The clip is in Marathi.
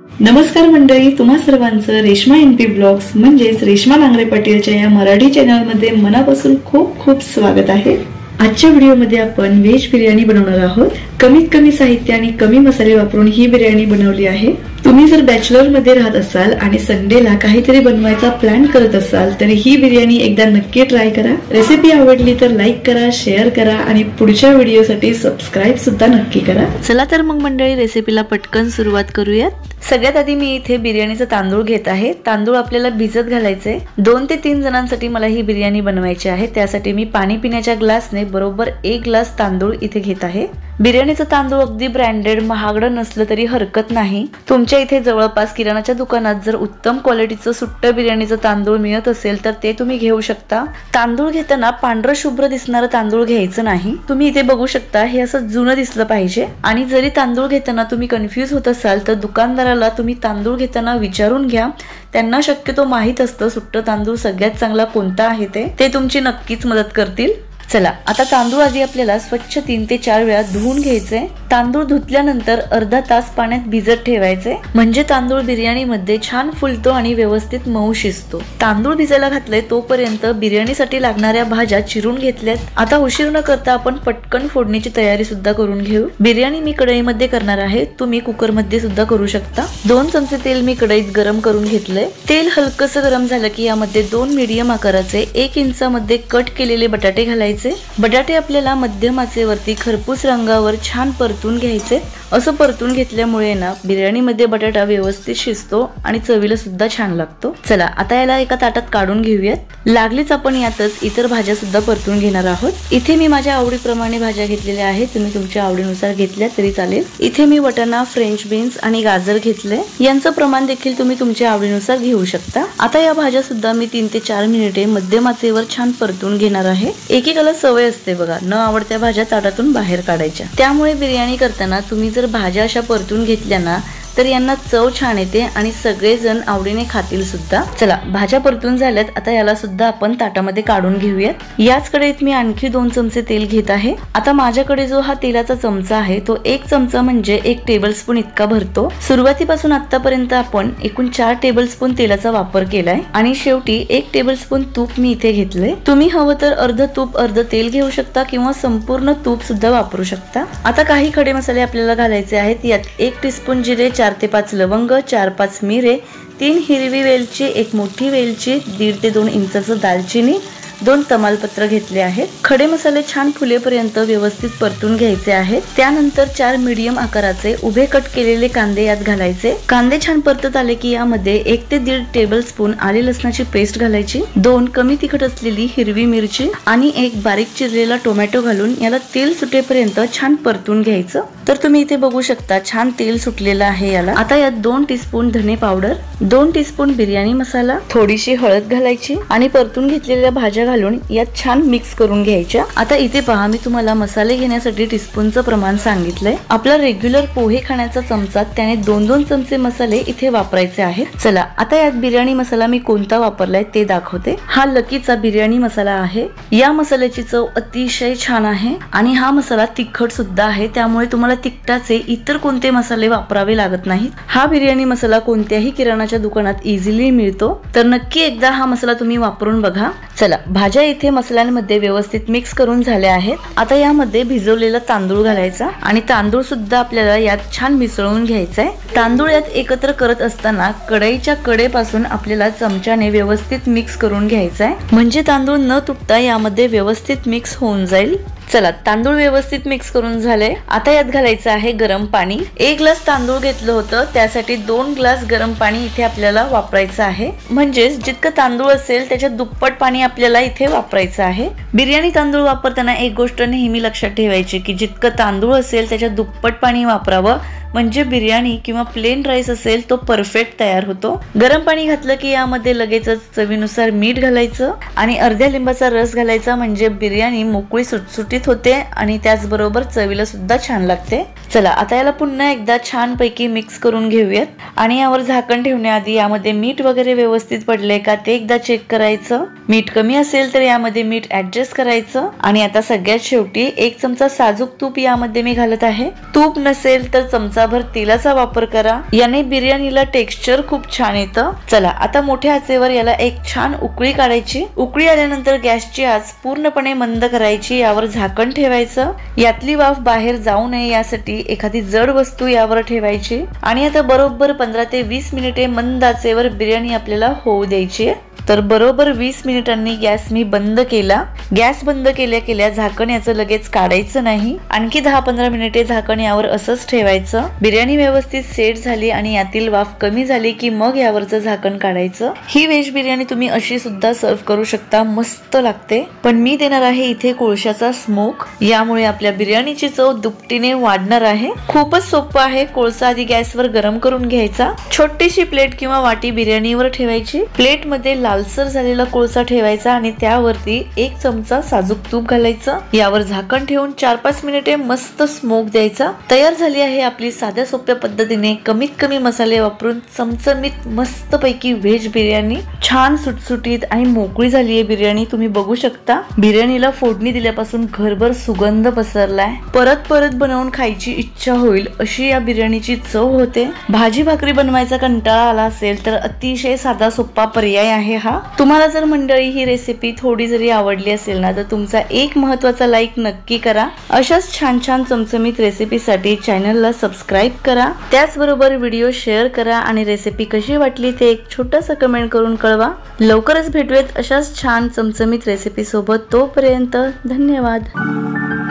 नमस्कार मंडळी, तुम्हा सर्वांचं रेश्मा एनपी ब्लॉग्स म्हणजेच रेश्मा नांगरे पाटीलच्या या मराठी चॅनल मध्ये मनापासून खूप खूप स्वागत आहे। आजच्या व्हिडिओमध्ये आपण व्हेज बिर्याणी बनवणार आहोत। कमीत कमी साहित्य आणि कमी मसाले वापरून ही बिर्याणी बनवली आहे। तुम्ही जर बॅचलर मध्ये राहत असाल आणि संडेला काहीतरी बनवायचा प्लॅन करत असाल तर ही बिर्याणी एकदा नक्की ट्राय करा। रेसिपी आवडली तर लाईक करा, शेअर करा आणि पुढच्या व्हिडिओसाठी सबस्क्राइब सुद्धा नक्की करा। चला तर मग मंडळी रेसिपीला पटकन सुरुवात करूयात। सगळ्यात आधी मी इथे बिर्याणीचा तांदूळ घेत आहे। तांदूळ आपल्याला भिजत घालायचे। 2 ते 3 जणांसाठी मला ही बिर्याणी बनवायची आहे। त्यासाठी मी पाणी पिण्याच्या ग्लासने बरोबर 1 ग्लास तांदूळ इथे घेत आहे। बिर्याणीचं तांदूळ अगदी ब्रँडेड महागडं नसलं तरी हरकत नाही। तुमच्या इथे जवळपास किराणाच्या दुकानात जर उत्तम क्वालिटीचं सुट्ट बिर्याणीचं तांदूळ मिळत असेल तर ते तुम्ही घेऊ शकता। तांदूळ घेताना पांढरं शुभ्र दिसणारं तांदूळ घ्यायचं नाही। तुम्ही इथे बघू शकता हे असं जुनं दिसलं पाहिजे। आणि जरी तांदूळ घेताना तुम्ही कन्फ्यूज होत असाल तर दुकानदाराला तुम्ही तांदूळ घेताना विचारून घ्या। त्यांना शक्यतो माहित असतं सुट्ट तांदूळ सगळ्यात चांगला कोणता आहे ते तुमची नक्कीच मदत करतील। चला आता तांदूळ आधी आपल्याला स्वच्छ 3 ते 4 वेळा धुवून घ्यायचे। तांदूळ धुतल्यानंतर अर्धा तास पाण्यात भिजत ठेवायचे, म्हणजे तांदूळ बिर्याणीमध्ये छान फुलतो आणि व्यवस्थित मऊ शिजतो। तांदूळ भिजायला घातले तोपर्यंत बिर्याणीसाठी लागणाऱ्या भाज्या चिरून घेतल्यात। आता उशीर न करता आपण पटकन फोडणीची तयारी सुद्धा करून घेऊ। बिर्याणी मी कढईमध्ये करणार आहे, तुम्ही कुकर मध्ये सुद्धा करू शकता। 2 चमचे तेल मी कढईत गरम करून घेतले। तेल हलकसं गरम झालं की यामध्ये 2 मीडियम आकाराचे 1 इंचामध्ये कट केलेले बटाटे घालायचे। बटाटे आपल्याला मध्यम आचेवरती खरपूस रंगावर छान परतून घ्यायचे। असं परतून घेतल्यामुळे ना बिर्याणीमध्ये बटाटा व्यवस्थित शिजतो आणि चवीला सुद्धा छान लागतो। चला आता याला एका ताटात काढून घेऊयात। लागलीच आपण यातच इतर भाज्या सुद्धा परतून घेणार आहोत। इथे मी माझ्या आवडीप्रमाणे भाज्या घेतलेल्या आहेत, तुम्ही तुमच्या आवडीनुसार घेतल्या तरी चालेल। इथे मी वाटाणा, फ्रेंच बीन्स आणि गाजर घेतले। यांचं प्रमाण देखील तुम्ही तुमच्या आवडीनुसार घेऊ शकता। आता या भाज्या सुद्धा मी 3 ते 4 मिनिटे मध्यम आचेवर छान परतून घेणार आहे। एकेकाला सवय असते बघा न आवडत्या भाज्या ताटातून बाहेर काढायच्या, त्यामुळे बिर्याणी करताना तुम्ही जर भाज्या अशा परतून घेतल्या ना तर यांना चव छान येते आणि सगळेजण आवडीने खातील सुद्धा। चला भाज्या परतून झाल्यात, आता याला सुद्धा आपण ताटामध्ये काढून घेऊयात। याच कढईत मी आणखी 2 चमचे तेल घेत आहे। आता माझ्याकडे जो हा तेलाचा चमचा आहे तो 1 चमचा म्हणजे 1 टेबलस्पून इतका भरतो। सुरुवातीपासून आतापर्यंत आपण एकूण 4 टेबलस्पून तेलाचा वापर केलाय आणि शेवटी 1 टेबलस्पून तूप मी इथे घेतले। तुम्ही हवं तर अर्ध तूप अर्ध तेल घेऊ शकता किंवा संपूर्ण तूप सुद्धा वापरू शकता। आता काही खडे मसाले आपल्याला घालायचे आहेत। यात 1 टीस्पून जिरे, 4 ते 5 लवंग, 4-5 मिरे, 3 हिरवी वेलची, 1 मोठी वेलची, 1.5 ते 2 इंचाचं दालचिनी, 2 तमालपत्र घेतले आहेत। खडे मसाले छान फुलेपर्यंत व्यवस्थित परतून घ्यायचे आहेत। त्यानंतर 4 मीडियम आकाराचे उभे कट केलेले कांदे यात घालायचे। कांदे छान परतत आले की यामध्ये 1 ते 1.5 टेबलस्पून आले लसणाची पेस्ट घालायची, 2 कमी तिखट असलेली हिरवी मिरची आणि 1 बारीक चिरलेला टोमॅटो घालून याला तेल सुटेपर्यंत छान परतून घ्यायचं। तर तुम्ही इथे बघू शकता छान तेल सुटलेलं आहे याला। आता यात 2 टीस्पून धने पावडर, 2 टीस्पून बिर्याणी मसाला, थोडीशी हळद घालायची आणि परतून घेतलेल्या भाज्या घालून यात छान मिक्स करून घ्यायच्या। आता इथे पहा मी तुम्हाला मसाले घेण्यासाठी टीस्पूनचं प्रमाण सांगितलंय। आपला रेग्युलर पोहे खाण्याचा चमचा त्याने 2-2 चमचे मसाले इथे वापरायचे आहेत। चला आता यात बिर्याणी मसाला मी कोणता वापरलाय ते दाखवते। हा लकीचा बिर्याणी मसाला आहे। या मसाल्याची चव अतिशय छान आहे आणि हा मसाला तिखट सुद्धा आहे, त्यामुळे तुम्हाला तिखटाचे इतर कोणते मसाले वापरावे लागत नाहीत। हा बिर्याणी मसाला कोणत्याही किराणाच्या दुकानात इझिली मिळतो, तर नक्की एकदा हा मसाला तुम्ही वापरून बघा। चला भाज्या इथे मसाल्यांमध्ये व्यवस्थित मिक्स करून झाल्या आहेत। आता यामध्ये भिजवलेला तांदूळ घालायचा आणि तांदूळ सुद्धा आपल्याला यात छान मिसळून घ्यायचा आहे। तांदूळ यात एकत्र करत असताना कढईच्या कडेपासून आपल्याला चमच्याने व्यवस्थित मिक्स करून घ्यायचा आहे, म्हणजे तांदूळ न तुटता यामध्ये व्यवस्थित मिक्स होऊन जाईल। चला तांदूळ व्यवस्थित मिक्स करून झाले। आता यात घालायचं आहे गरम पाणी। 1 ग्लास तांदूळ घेतलं होतं त्यासाठी 2 ग्लास गरम पाणी इथे आपल्याला वापरायचं आहे, म्हणजेच जितकं तांदूळ असेल त्याच्या दुप्पट पाणी आपल्याला इथे वापरायचं आहे। बिर्याणी तांदूळ वापरताना एक गोष्ट नेहमी लक्षात ठेवायची की जितकं तांदूळ असेल त्याच्या दुप्पट पाणी वापरावं, म्हणजे बिर्याणी किंवा प्लेन राईस असेल तो परफेक्ट तयार होतो। गरम पाणी घातलं की यामध्ये लगेचच चवीनुसार मीठ घालायचं आणि अर्ध्या लिंबाचा रस घालायचा, म्हणजे बिर्याणी मोकळी सुटसुटीत होते आणि त्याचबरोबर चवीला सुद्धा छान लागते। चला आता याला पुन्हा एकदा छानपैकी मिक्स करून घेऊयात आणि यावर झाकण ठेवण्याआधी यामध्ये मीठ वगैरे व्यवस्थित पडले का ते एकदा चेक करायचं. मीठ कमी असेल तर यामध्ये मीठ ऍडजस्ट करायचं. आणि आता सगळ्यात शेवटी 1 चमचा साजूक तूप यामध्ये मी घालत आहे. तूप नसेल तर चमचाभर तेलाचा वापर करा, याने बिर्याणीला टेक्स्चर खूप छान येतं. चला आता मोठ्या आचेवर याला एक छान उकळी काढायची. उकळी आल्यानंतर गॅसची आच पूर्णपणे मंद करायची. यावर झाकण ठेवायचं. यातली वाफ बाहेर जाऊ नये यासाठी एखादी जड वस्तू यावर ठेवायची आणि आता बरोबर 15 ते 20 मिनिटे मंद आचेवर बिर्याणी आपल्याला होऊ द्यायची आहे. तर बरोबर 20 मिनिटांनी गॅस मी बंद केला. गॅस बंद केल्या केल्या झाकण याचं लगेच काढायचं नाही. आणखी 10-15 मिनिटे झाकण यावर असंच ठेवायचं. बिर्याणी व्यवस्थित सेट झाली आणि यातील वाफ कमी झाली की मग यावरचं झाकण काढायचं. ही व्हेज बिर्याणी तुम्ही अशी सुद्धा सर्व करू शकता, मस्त लागते. पण मी देणार आहे इथे कोळशाचा स्मोक, यामुळे आपल्या बिर्याणीची चव दुपटीने वाढणार आहे. खूपच सोपं आहे. कोळसा आधी गॅसवर गरम करून घ्यायचा. छोटीशी प्लेट किंवा वाटी बिर्याणीवर ठेवायची. प्लेट मध्ये लालसर झालेला कोळसा ठेवायचा आणि त्यावरती 1 चमचा साजूक तूप घालायचं. यावर झाकण ठेवून 4-5 मिनिटे मस्त स्मोक द्यायचा. तयार झाली आहे आपली साध्या सोप्या पद्धतीने कमीत कमी मसाले वापरून चमचमीत मस्त पैकी व्हेज बिर्याणी. छान सुटसुटीत आणि मोकळी झाली आहे बिर्याणी. तुम्ही बघू शकता बिर्याणीला फोडणी दिल्यापासून घरभर सुगंध पसरलाय. परत परत बनवून खायची इच्छा होईल अशी या बिर्याणीची चव होते. भाजी भाकरी बनवायचा कंटाळा आला असेल तर अतिशय साधा सोपा पर्याय आहे हा. तुम्हाला जर मंडळी ही रेसिपी थोडी जरी आवडली असेल ना तर तुमचा एक महत्त्वाचा लाईक नक्की करा. अशाच छान छान चमचमीत रेसिपीसाठी चॅनलला सबस्क्राईब करा. त्याचबरोबर व्हिडिओ शेअर करा आणि रेसिपी कशी वाटली ते एक छोटंसं कमेंट करून कळवा. लवकरच भेटूयात अशाच छान चमचमीत रेसिपी सोबत. तोपर्यंत धन्यवाद.